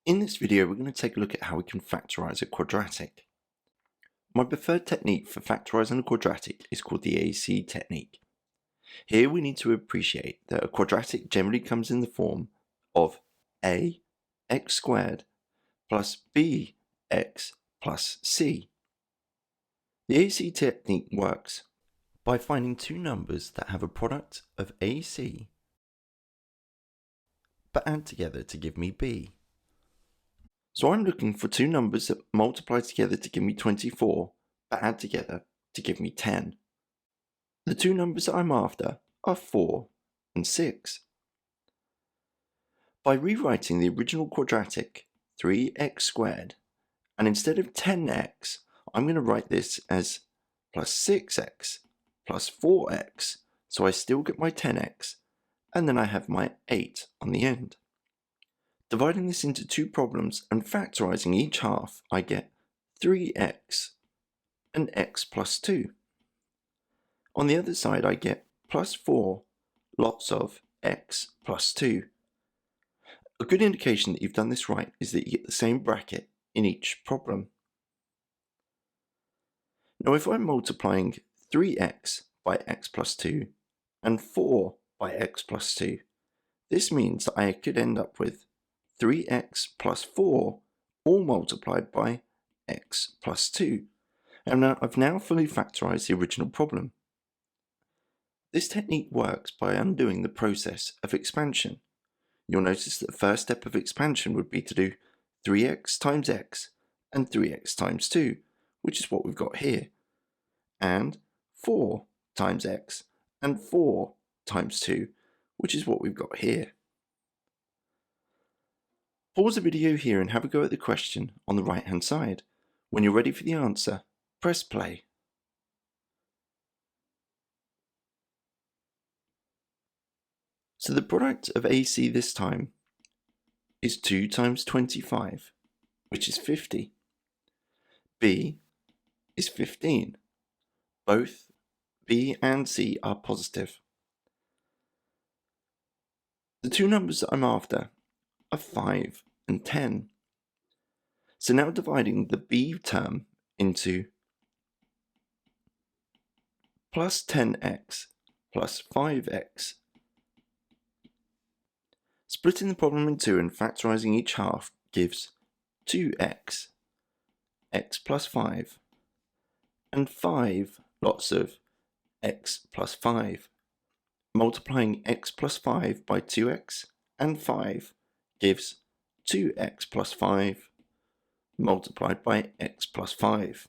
In this video, we're going to take a look at how we can factorize a quadratic. My preferred technique for factorizing a quadratic is called the AC technique. Here we need to appreciate that a quadratic generally comes in the form of a x squared plus bx plus c. The AC technique works by finding two numbers that have a product of AC but add together to give me b. So I'm looking for two numbers that multiply together to give me 24, but add together to give me 10. The two numbers that I'm after are 4 and 6. By rewriting the original quadratic, 3x squared, and instead of 10x, I'm going to write this as plus 6x plus 4x, so I still get my 10x, and then I have my 8 on the end. Dividing this into two problems and factorising each half, I get 3x and x plus 2. On the other side, I get plus 4, lots of x plus 2. A good indication that you've done this right is that you get the same bracket in each problem. Now if I'm multiplying 3x by x plus 2 and 4 by x plus 2, this means that I could end up with 3x plus 4 all multiplied by x plus 2. And I've now fully factorized the original problem. This technique works by undoing the process of expansion. You'll notice that the first step of expansion would be to do 3x times x and 3x times 2, which is what we've got here, and 4 times x and 4 times 2, which is what we've got here. Pause the video here and have a go at the question on the right hand side. When you're ready for the answer, press play. So the product of AC this time is 2 times 25, which is 50. B is 15. Both B and C are positive. The two numbers that I'm after are 5 and 10. So now dividing the b term into plus 10x plus 5x, splitting the problem in two and factorising each half gives 2x, x plus 5, and 5 lots of x plus 5. Multiplying x plus 5 by 2x and 5 gives 2x plus 5 multiplied by x plus 5.